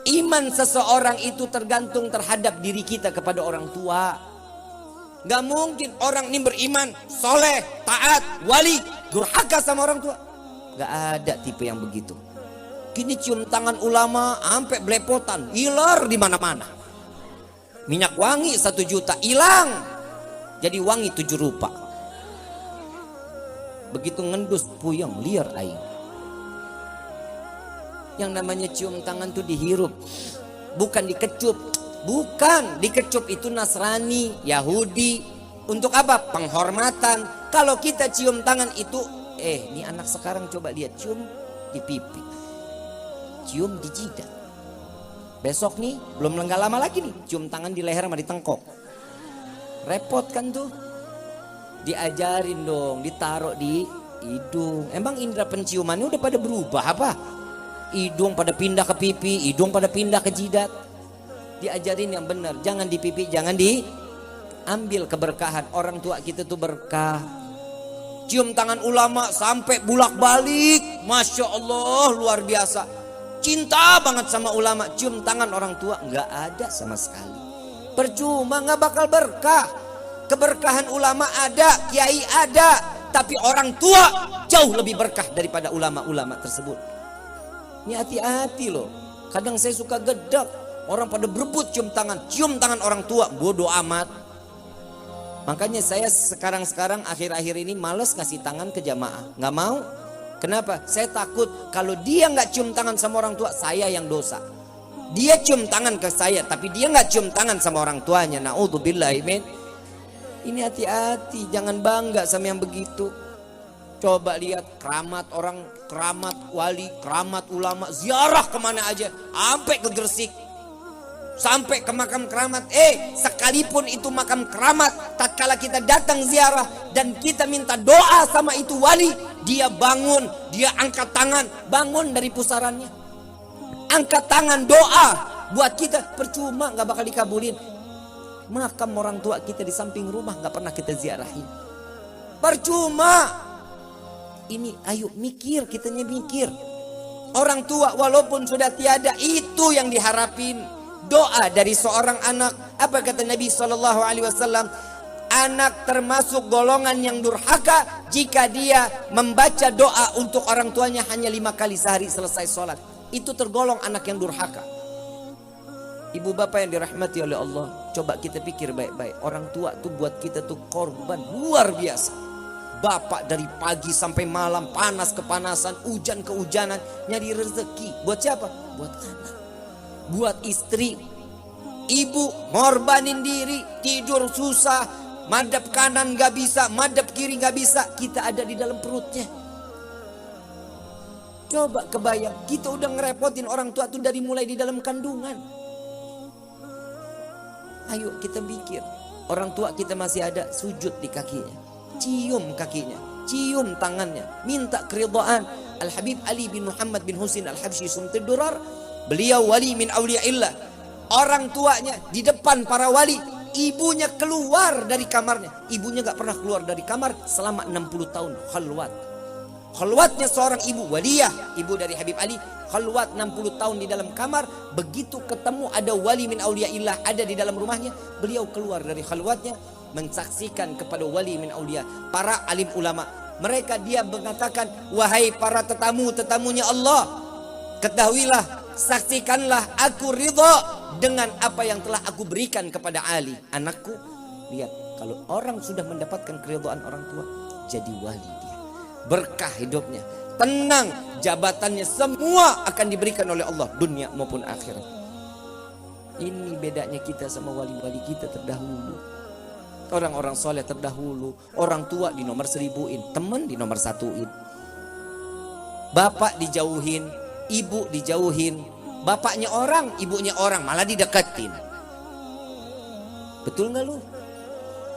Iman seseorang itu tergantung terhadap diri kita kepada orang tua. Gak mungkin orang ini beriman, soleh, taat, wali, durhaka sama orang tua. Gak ada tipe yang begitu. Kini cium tangan ulama sampai belepotan, ilar di mana-mana. Minyak wangi 1 juta hilang, jadi wangi 7 rupa. Begitu ngendus puyeng liar aing. Yang namanya cium tangan tuh dihirup, bukan dikecup. Bukan, dikecup itu Nasrani, Yahudi. Untuk apa? Penghormatan. Kalau kita cium tangan itu, ini anak sekarang coba lihat, cium di pipi, cium di jidat. Besok nih, belum nggak lama lagi nih, cium tangan di leher sama di tengkok. Repot kan tuh? Diajarin dong, ditaruh di hidung. Emang indera penciumannya udah pada berubah apa? Hidung pada pindah ke pipi, hidung pada pindah ke jidat. Diajarin yang benar, jangan di pipi, jangan diambil keberkahan. Orang tua kita tuh berkah. Cium tangan ulama sampai bulak-balik, Masya Allah luar biasa. Cinta banget sama ulama. Cium tangan orang tua nggak ada sama sekali. Percuma, nggak bakal berkah. Keberkahan ulama ada, kiai ada, tapi orang tua jauh lebih berkah daripada ulama-ulama tersebut. Ini hati-hati loh. Kadang saya suka gedek, orang pada berebut cium tangan orang tua, bodoh amat. Makanya saya sekarang akhir-akhir ini males ngasih tangan ke jamaah, nggak mau. Kenapa? Saya takut kalau dia nggak cium tangan sama orang tua, saya yang dosa. Dia cium tangan ke saya, tapi dia nggak cium tangan sama orang tuanya. Naudzubillahi min. Ini hati-hati, jangan bangga sama yang begitu. Coba lihat keramat orang, keramat wali, keramat ulama, ziarah kemana aja, sampai ke Gresik, sampai ke makam keramat. Sekalipun itu makam keramat, tatkala kita datang ziarah dan kita minta doa sama itu wali, dia bangun, dia angkat tangan, bangun dari pusarannya, angkat tangan doa buat kita. Percuma, nggak bakal dikabulin. Makam orang tua kita di samping rumah nggak pernah kita ziarahin, percuma. Ini ayo mikir, kitanya mikir. Orang tua walaupun sudah tiada, itu yang diharapin. Doa dari seorang anak. Apa kata Nabi SAW? Anak termasuk golongan yang durhaka jika dia membaca doa untuk orang tuanya hanya 5 kali sehari selesai sholat. Itu tergolong anak yang durhaka. Ibu bapak yang dirahmati oleh Allah, coba kita pikir baik-baik. Orang tua tuh buat kita tuh korban luar biasa. Bapak dari pagi sampai malam, panas kepanasan, hujan kehujanan, nyari rezeki. Buat siapa? Buat anak, buat istri. Ibu ngorbanin diri, tidur susah, madep kanan gak bisa, madep kiri gak bisa. Kita ada di dalam perutnya. Coba kebayang, kita udah ngerepotin orang tua tuh dari mulai di dalam kandungan. Ayo kita pikir, orang tua kita masih ada, sujud di kakinya, cium kakinya, cium tangannya, minta keridhaan. Al-Habib Ali bin Muhammad bin Husin Al-Habsyi Sumtid Durar, beliau wali min awliyaillah. Orang tuanya di depan para wali, ibunya keluar dari kamarnya. Ibunya gak pernah keluar dari kamar selama 60 tahun khalwat. Khalwatnya seorang ibu waliyah, ibu dari Habib Ali, khalwat 60 tahun di dalam kamar. Begitu ketemu ada wali min awliyaillah ada di dalam rumahnya, beliau keluar dari khalwatnya, mensaksikan kepada wali min aulia, para alim ulama. Mereka dia mengatakan, wahai para tetamunya Allah, ketahuilah, saksikanlah aku ridha dengan apa yang telah aku berikan kepada Ali anakku. Lihat, kalau orang sudah mendapatkan keridhaan orang tua, jadi wali dia, berkah hidupnya, tenang, jabatannya semua akan diberikan oleh Allah, dunia maupun akhirat. Ini bedanya kita sama wali-wali kita terdahulu. Orang-orang soleh terdahulu, orang tua di nomor 1000-in, teman di nomor 1-in. Bapak dijauhin, ibu dijauhin. Bapaknya orang, ibunya orang, malah dideketin. Betul gak lu?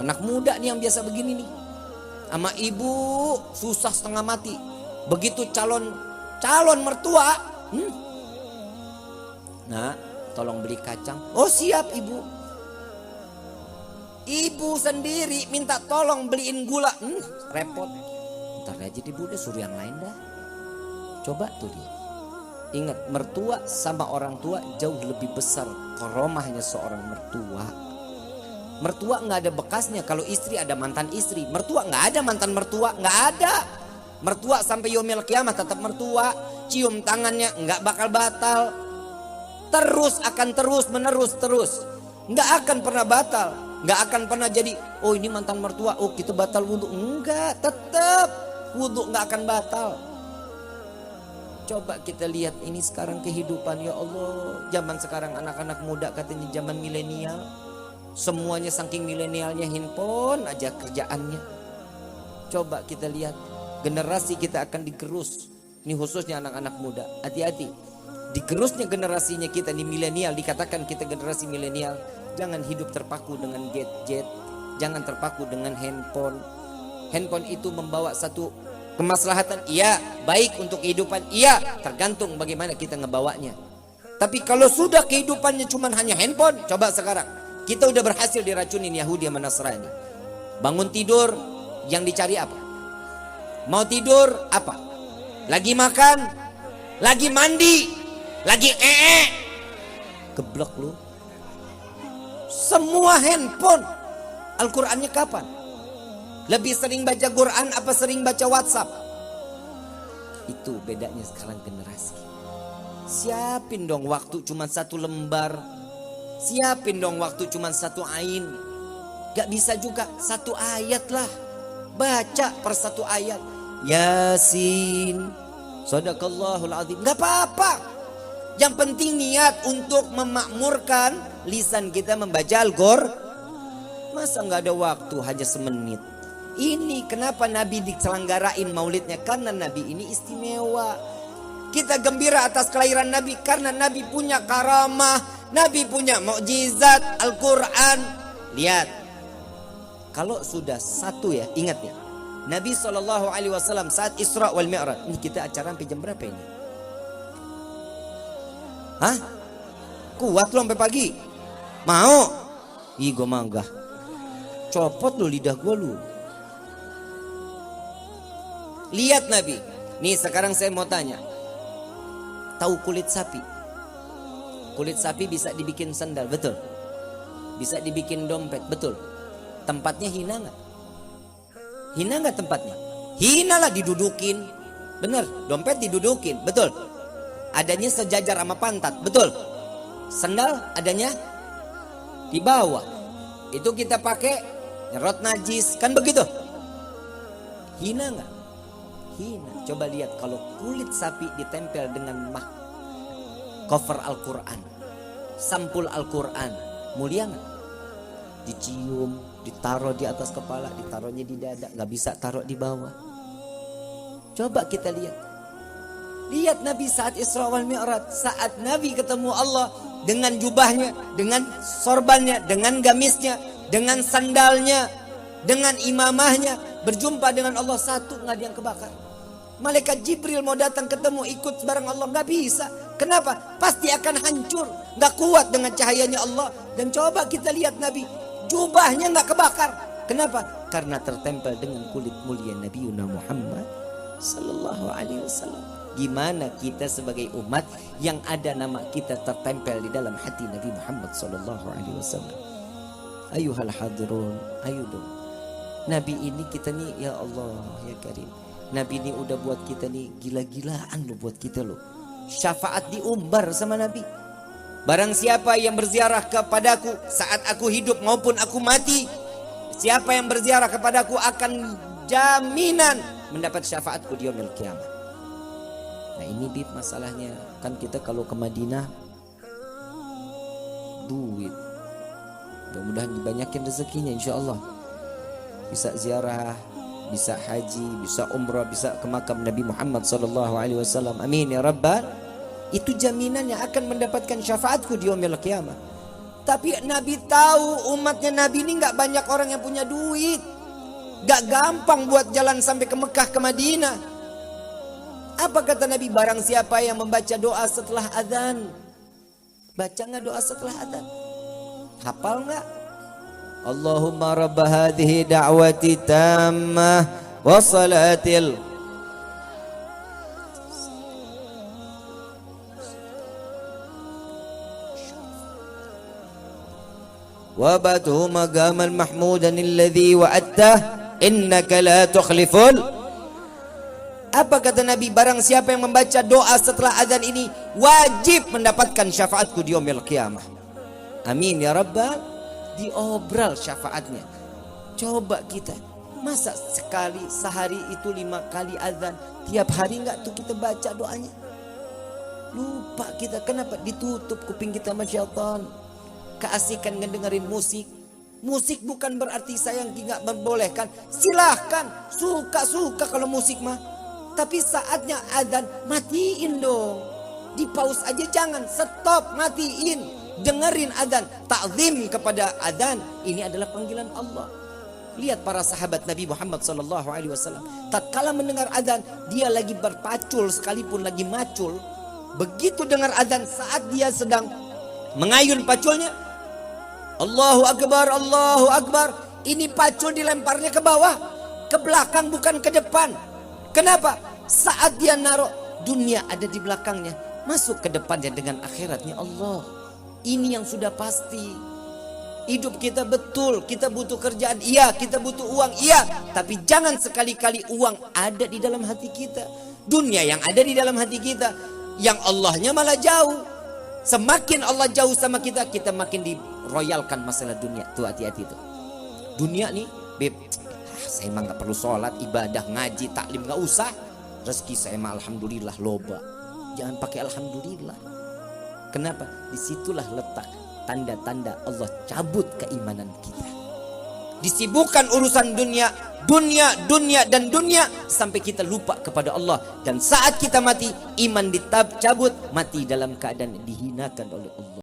Anak muda nih yang biasa begini nih, sama ibu susah setengah mati. Begitu calon mertua, nah tolong beli kacang. Oh siap ibu. Ibu sendiri minta tolong beliin gula, repot. Ntar aja deh bu, udah suruh yang lain dah. Coba tuh dia. Ingat, mertua sama orang tua jauh lebih besar karomahnya seorang mertua. Mertua nggak ada bekasnya. Kalau istri ada mantan istri, mertua nggak ada mantan mertua, nggak ada. Mertua sampai yaumil kiamah tetap mertua. Cium tangannya nggak bakal batal. Terus akan terus menerus terus. Nggak akan pernah batal. Nggak akan pernah jadi, oh ini mantan mertua, oh kita batal wudhu. Enggak, tetap wudhu nggak akan batal. Coba kita lihat ini sekarang kehidupan, ya Allah. Zaman sekarang anak-anak muda katanya zaman milenial. Semuanya saking milenialnya handphone aja kerjaannya. Coba kita lihat, generasi kita akan digerus. Ini khususnya anak-anak muda, hati-hati. Digerusnya generasinya kita nih milenial, dikatakan kita generasi milenial. Jangan hidup terpaku dengan gadget, jangan terpaku dengan handphone. Handphone itu membawa satu kemaslahatan, iya, baik untuk kehidupan, iya, tergantung bagaimana kita ngebawanya. Tapi kalau sudah kehidupannya cuma hanya handphone, coba sekarang kita udah berhasil diracunin Yahudi sama Nasrani. Bangun tidur, yang dicari apa? Mau tidur apa? Lagi makan, lagi mandi, lagi geblok lu. Semua handphone. Al-Qur'annya kapan? Lebih sering baca Quran apa sering baca WhatsApp? Itu bedanya sekarang generasi. Siapin dong waktu cuma satu lembar. Siapin dong waktu cuma satu ain. Gak bisa juga satu ayat lah. Baca per satu ayat. Yasin. Sadaqallahul azim. Gak apa-apa. Yang penting niat untuk memakmurkan lisan kita membaca Al-Qur'an. Masa gak ada waktu hanya semenit. Ini kenapa Nabi diselenggarain maulidnya, karena Nabi ini istimewa. Kita gembira atas kelahiran Nabi karena Nabi punya karamah, Nabi punya mukjizat Al-Quran. Lihat, kalau sudah satu ya, ingat ya, Nabi SAW saat Isra wal Mi'raj. Ini kita acara sampai jam berapa ini? Hah? Kuat lo sampai pagi? Mau? Ih, gue mangga. Copot lo lidah gue lu. Lihat Nabi. Nih sekarang saya mau tanya. Tahu kulit sapi? Kulit sapi bisa dibikin sandal, betul? Bisa dibikin dompet, betul? Tempatnya hina nggak? Hina nggak tempatnya? Hina lah, didudukin. Bener, dompet didudukin, betul? Adanya sejajar sama pantat, betul? Sandal adanya di bawah. Itu kita pakai nyerot najis, kan begitu? Hina nggak? Hina. Coba lihat kalau kulit sapi ditempel dengan cover Al-Quran, sampul Al-Quran, mulia nggak? Dicium, ditaruh di atas kepala, ditaruhnya di dada, nggak bisa taruh di bawah. Coba kita lihat. Lihat Nabi saat Isra wal Mi'raj, saat Nabi ketemu Allah dengan jubahnya, dengan sorbannya, dengan gamisnya, dengan sandalnya, dengan imamahnya, berjumpa dengan Allah, satu nggak ada yang kebakar. Malaikat Jibril mau datang ketemu ikut bareng Allah, nggak bisa. Kenapa? Pasti akan hancur, nggak kuat dengan cahayanya Allah. Dan coba kita lihat Nabi, jubahnya nggak kebakar. Kenapa? Karena tertempel dengan kulit mulia Nabi Muhammad Sallallahu Alaihi Wasallam. Gimana kita sebagai umat yang ada nama kita tertempel di dalam hati Nabi Muhammad Sallallahu Alaihi Wasallam? Ayuhal hadirun, ayo dong. Nabi ini kita nih, ya Allah ya Karim. Nabi ini udah buat kita nih gila-gilaan loh, buat kita loh. Syafaat diumbar sama Nabi. Barang siapa yang berziarah kepadaku saat aku hidup maupun aku mati, siapa yang berziarah kepadaku akan jaminan mendapat syafaatku di yaumil kiamat. Nah ini Bib masalahnya. Kan kita kalau ke Madinah duit, mudah-mudahan dibanyakin rezekinya insya Allah. Bisa ziarah, bisa haji, bisa umrah, bisa ke makam Nabi Muhammad SAW. Amin ya Rabbal. Itu jaminan yang akan mendapatkan syafaatku di yaumil kiamat. Tapi Nabi tahu umatnya Nabi ini gak banyak orang yang punya duit. Gak gampang buat jalan sampai ke Mekah, ke Madinah. Apa kata Nabi? Barang siapa yang membaca doa setelah azan. Baca gak doa setelah azan? Hafal gak? Allahumma rabba hadhihi da'wati tammah wa salatil. وابعثه مقاما محمودا الذي وعدته إنك لا تخلف. Apa kata Nabi? Barang siapa yang membaca doa setelah azan ini wajib mendapatkan syafaatku di yaumil qiyamah. Amin ya rabbal. Diobral syafaatnya. Coba kita, masa sekali sehari itu 5 kali azan, tiap hari enggak tuh kita baca doanya? Lupa kita. Kenapa? Ditutup kuping kita sama syaitan. Keasikan ngedengerin musik. Musik bukan berarti saya nggak membolehkan. Silahkan, suka-suka kalau musik mah. Tapi saatnya azan, matiin dong. Di pause aja jangan, stop, matiin. Dengerin azan, takzim kepada azan. Ini adalah panggilan Allah. Lihat para sahabat Nabi Muhammad SAW. Tatkala mendengar azan, dia lagi berpacul sekalipun lagi macul. Begitu dengar azan, saat dia sedang mengayun paculnya, Allahu Akbar, Allahu Akbar. Ini pacul dilemparnya ke bawah, ke belakang bukan ke depan. Kenapa? Saat dia naruh, dunia ada di belakangnya, masuk ke depannya dengan akhiratnya Allah. Ini yang sudah pasti. Hidup kita betul, kita butuh kerjaan, iya, kita butuh uang, iya. Tapi jangan sekali-kali uang ada di dalam hati kita. Dunia yang ada di dalam hati kita, yang Allahnya malah jauh. Semakin Allah jauh sama kita, kita makin diroyalkan masalah dunia. Tuh hati-hati tuh. Dunia nih, beb, saya emang gak perlu sholat, ibadah, ngaji, taklim, gak usah. Rezeki saya emang alhamdulillah loba. Jangan pakai alhamdulillah. Kenapa? Disitulah letak tanda-tanda Allah cabut keimanan kita. Disibukkan urusan dunia, dan dunia sampai kita lupa kepada Allah. Dan saat kita mati, iman dicabut, mati dalam keadaan dihinakan oleh Allah.